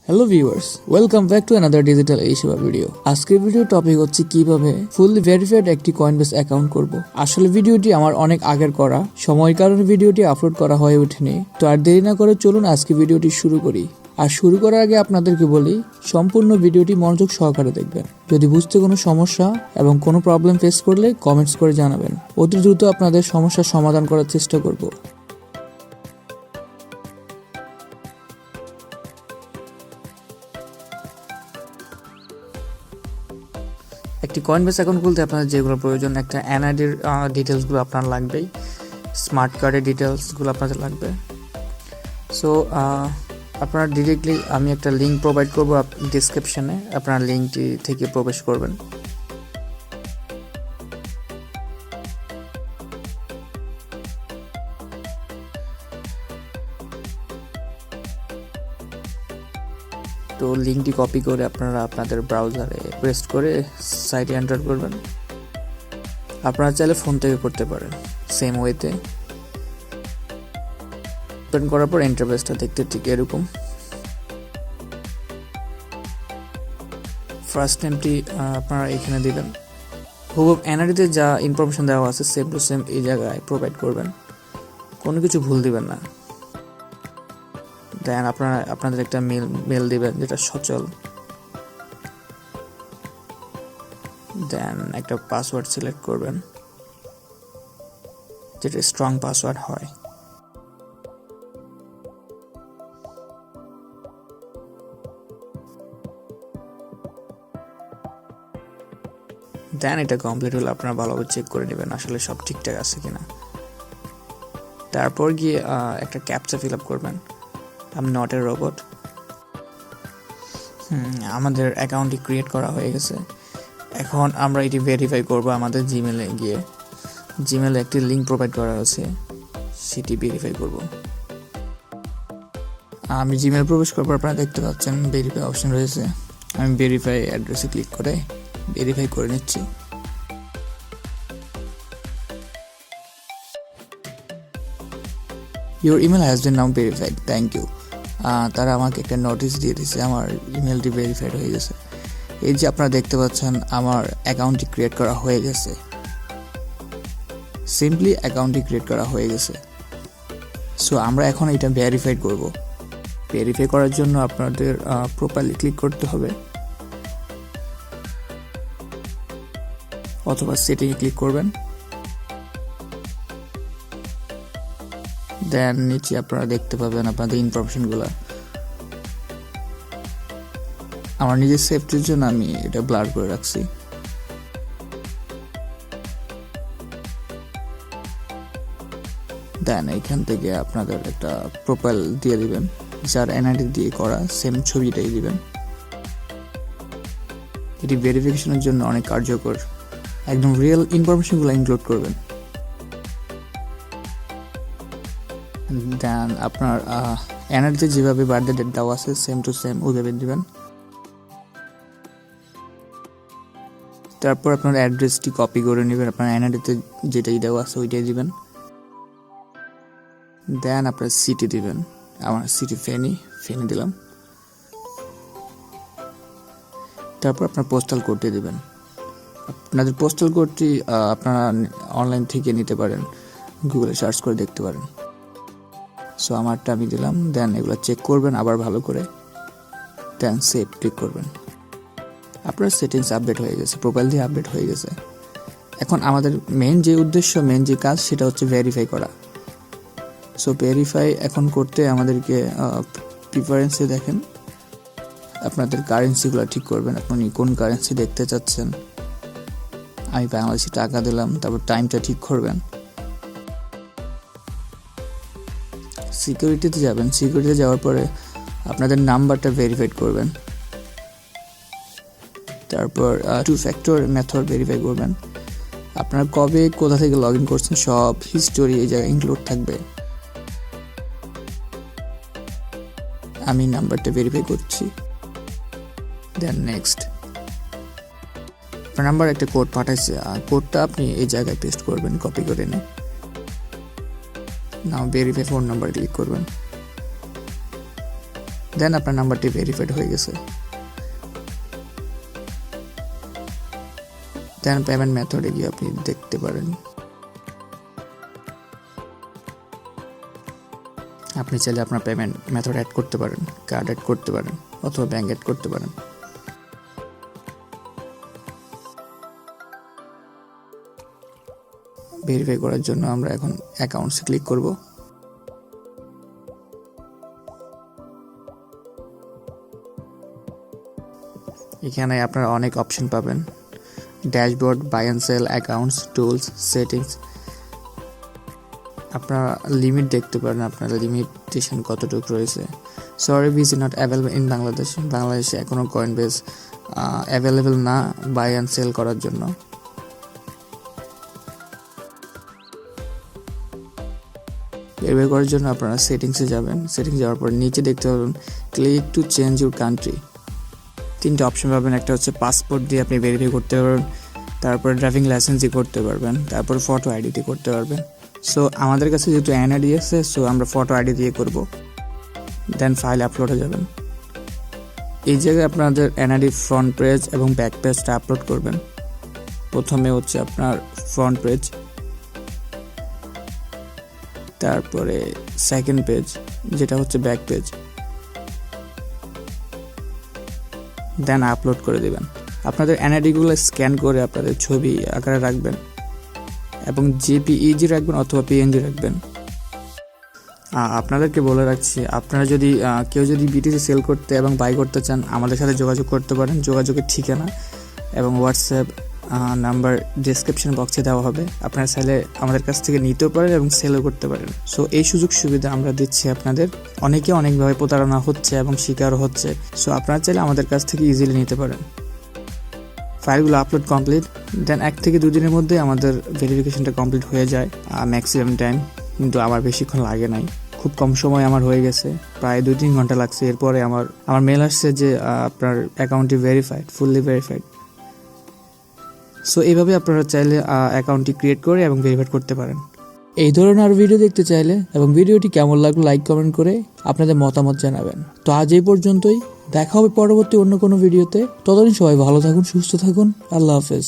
Hello viewers, welcome back to another digital এই সেবা video. আজকের ভিডিও টপিক হচ্ছে কিভাবে ফুললি ভেরিফাইড একটি কয়েনবেস অ্যাকাউন্ট করব। আসলে ভিডিওটি আমার অনেক আগের করা, সময়ের কারণে ভিডিওটি আপলোড করা হয়ে ওঠেনি। তো আর দেরি না করে চলুন আজকে ভিডিওটি শুরু করি। আর শুরু করার আগে আপনাদেরকে বলি, সম্পূর্ণ ভিডিওটি মনোযোগ সহকারে দেখবেন। যদি বুঝতে কোনো সমস্যা এবং কোনো প্রবলেম ফেস করলে কমেন্টস করে জানাবেন। অতি দ্রুত আপনাদের সমস্যার সমাধান করার চেষ্টা করব। একটি কয়েনবেস অ্যাকাউন্ট খুলতে আপনাদের যেগুলো প্রয়োজন, একটা এনআইডির ডিটেলসগুলো আপনার লাগবেই, স্মার্ট কার্ডের ডিটেলসগুলো আপনাদের লাগবে। সো আপনারা ডিরেক্টলি আমি একটা লিঙ্ক প্রোভাইড করবো ডিসক্রিপশনে, আপনারা লিঙ্কটি থেকে প্রবেশ করবেন। তো লিঙ্কটি কপি করে আপনারা আপনাদের ব্রাউজারে পেস্ট করে সাইটে এন্টার করবেন। আপনারা চাইলে ফোন থেকে করতে পারেন সেম ওয়েতে। ওপেন করার পর ইন্টারফেসটা দেখতে ঠিক এরকম। ফার্স্ট নেমটি আপনারা এখানে দিবেন। হুবহু এনআইডিতে যা ইনফরমেশন দেওয়া আছে সেম টু সেম এই জায়গায় প্রোভাইড করবেন, কোনো কিছু ভুল দিবেন না। দেন আপনারা আপনাদের একটা মেল দিবেন যেটা সচল। দেন একটা পাসওয়ার্ড সিলেক্ট করবেন যেটা স্ট্রং পাসওয়ার্ড হয়। দেন এটা কমপ্লিট হলে আপনারা ভালোভাবে চেক করে নেবেন আসলে সব ঠিকঠাক আছে কিনা। তারপর গিয়ে একটা ক্যাপচা ফিল আপ করবেন। আমি নট এ রোবট। আমাদের অ্যাকাউন্টটি ক্রিয়েট করা হয়ে গেছে। এখন আমরা এটি ভেরিফাই করব আমাদের জিমেলে গিয়ে। জিমেলে একটি লিঙ্ক প্রোভাইড করা হয়েছে, সেটি ভেরিফাই করব। আমি জিমেল প্রবেশ করার পর আপনারা দেখতে পাচ্ছেন ভেরিফাই অপশন রয়েছে। আমি ভেরিফাই অ্যাড্রেসে ক্লিক করে ভেরিফাই করে নিচ্ছি। Your email has been now verified. Thank you. তারা আমাকে একটা নোটিশ দিয়ে দিয়েছে আমার ইমেলটি ভেরিফাইড হয়ে গেছে। এই যে আপনারা দেখতে পাচ্ছেন আমার অ্যাকাউন্টটি ক্রিয়েট করা হয়ে গেছে। সিম্পলি অ্যাকাউন্টটি ক্রিয়েট করা হয়ে গেছে। সো আমরা এখন এটা ভেরিফাইড করব। ভেরিফাই করার জন্য আপনাদের প্রোফাইলে ক্লিক করতে হবে অথবা সেটিংয়ে ক্লিক করবেন। দেন নিচে আপনারা দেখতে পাবেন আপনাদের ইনফরমেশনগুলো। আমার নিজের সেফটির জন্য আমি এটা ব্লার করে রাখছি। দেন এইখান থেকে আপনাদের একটা প্রোফাইল দিয়ে দিবেন, যার এনআইডি দিয়ে করা সেম ছবিটাই দিবেন। এটি ভেরিফিকেশনের জন্য অনেক কার্যকর। একদম রিয়েল ইনফরমেশনগুলো ইনক্লুড করবেন। দেন আপনার এনআইডিতে যেভাবে বার্থডে ডেট দেওয়া আছে সেম টু সেম ওইভাবে দিবেন। তারপর আপনার অ্যাড্রেসটি কপি করে নেবেন, আপনার এনআইডিতে যেটাই দেওয়া আছে ওইটাই দিবেন। দেন আপনার সিটি দিবেন। আমার সিটি ফেনি দিলাম। তারপর আপনার পোস্টাল কোডটি দিবেন। আপনাদের পোস্টাল কোডটি আপনারা অনলাইন থেকে নিতে পারেন, গুগলে সার্চ করে দেখতে পারেন। সো আমারটা আমি দিলাম। দেন এগুলো চেক করবেন আবার ভালো করে। দেন সেভ ক্লিক করবেন। আপনার সেটিংস আপডেট হয়ে গেছে, প্রোফাইল দিয়ে আপডেট হয়ে গেছে। এখন আমাদের মেন যে উদ্দেশ্য, মেন যে কাজ সেটা হচ্ছে ভেরিফাই করা। সো ভেরিফাই এখন করতে আমাদেরকে প্রিফারেন্সে দেখেন আপনাদের কারেন্সিগুলো ঠিক করবেন। আপনি কোন কারেন্সি দেখতে চাচ্ছেন। আমি বাংলাদেশি টাকা দিলাম। তারপর টাইমটা ঠিক করবেন। সিকিউরিটিতে যাবেন। সিকিউরিটিতে যাওয়ার পরে আপনাদের নাম্বারটা ভেরিফাইড করবেন। তারপর 2 ফ্যাক্টর মেথড ভেরিফাই করবেন। আপনারা কবে কোথা থেকে লগ ইন করছেন সব হিস্টোরি এই জায়গায় ইনক্লুড থাকবে। আমি নাম্বারটা ভেরিফাই করছি। Then next. আপনার নাম্বার একটা কোড পাঠাইছে, কোডটা আপনি এই জায়গায় পেস্ট করবেন কপি করে নিয়ে। নাও ভেরিফাই ফোন নাম্বার ক্লিক করবেন। দেন আপনার নাম্বারটি ভেরিফাইড হয়ে গেছে। দেন পেমেন্ট মেথডে গিয়ে আপনি দেখতে পারেন। আপনি চাইলে আপনার পেমেন্ট মেথড অ্যাড করতে পারেন, কার্ড অ্যাড করতে পারেন অথবা ব্যাংক অ্যাড করতে পারেন। ভেরিফাই করার জন্য আমরা এখন অ্যাকাউন্টসে ক্লিক করব। এখানে আপনারা অনেক অপশন পাবেন, dashboard, buy and sell, accounts, tools, settings. আপনারা লিমিট দেখতে পারেন, আপনার লিমিটেশন কতটুকু রয়েছে। Sorry this not available in Bangladesh. বাংলাদেশে এখনও কয়েনবেস অ্যাভেলেবল না বাই অ্যান্ড সেল করার জন্য। ভেরিফাই করার জন্য আপনারা সেটিংসে যাবেন। সেটিংস যাওয়ার পর নিচে দেখতে পাবেন click to change your country. 3টে অপশন পাবেন। একটা হচ্ছে পাসপোর্ট দিয়ে আপনি ভেরিফাই করতে পারবেন, তারপর ড্রাইভিং লাইসেন্স দিয়ে করতে পারবেন, তারপর ফটো আইডি দিয়ে করতে পারবেন। সো আমাদের কাছে যেহেতু এনআইডি আছে, সো আমরা ফটো আইডি দিয়ে করব। দেন ফাইল আপলোডে যাবেন। এই জায়গায় আপনাদের এনআইডি ফ্রন্ট পেজ এবং ব্যাক পেজটা আপলোড করবেন। প্রথমে হচ্ছে আপনার ফ্রন্ট পেজ, তারপরে সেকেন্ড পেজ যেটা হচ্ছে ব্যাক পেজ, দেন আপলোড করে দেবেন। আপনাদের এনআইডিগুলো স্ক্যান করে আপনাদের ছবি আকারে রাখবেন এবং জেপিইজি রাখবেন অথবা পিএনজি রাখবেন। আপনাদেরকে বলে রাখছি, আপনারা যদি কেউ যদি বিটিসি সেল করতে এবং বাই করতে চান, আমাদের সাথে যোগাযোগ করতে পারেন। যোগাযোগের ঠিকানা এবং হোয়াটসঅ্যাপ নাম্বার ডেসক্রিপশন বক্সে দেওয়া হবে। আপনারা চাইলে আমাদের কাছ থেকে নিতেও পারেন এবং সেলও করতে পারেন। সো এই সুযোগ সুবিধা আমরা দিচ্ছি আপনাদের। অনেকে অনেকভাবে প্রতারণা হচ্ছে এবং শিকারও হচ্ছে। সো আপনারা চাইলে আমাদের কাছ থেকে ইজিলি নিতে পারেন। ফাইলগুলো আপলোড কমপ্লিট। দেন 1 থেকে 2 দিনের মধ্যে আমাদের ভেরিফিকেশনটা কমপ্লিট হয়ে যায়, ম্যাক্সিমাম টাইম। কিন্তু আমার বেশিক্ষণ লাগে নাই, খুব কম সময় আমার হয়ে গেছে, প্রায় 2-3 ঘন্টা লাগছে। এরপরে আমার মেল আসছে যে আপনার অ্যাকাউন্টটি ভেরিফাইড, ফুললি ভেরিফাইড। সো এইভাবে আপনারা চাইলে অ্যাকাউন্টটি ক্রিয়েট করে এবং ভেরিফাইড করতে পারেন। এই ধরনের আরও ভিডিও দেখতে চাইলে এবং ভিডিওটি কেমন লাগলো লাইক কমেন্ট করে আপনাদের মতামত জানাবেন। তো আজ এই পর্যন্তই, দেখা হবে পরবর্তী অন্য কোনো ভিডিওতে। ততদিন সবাই ভালো থাকুন, সুস্থ থাকুন। আল্লাহ হাফেজ।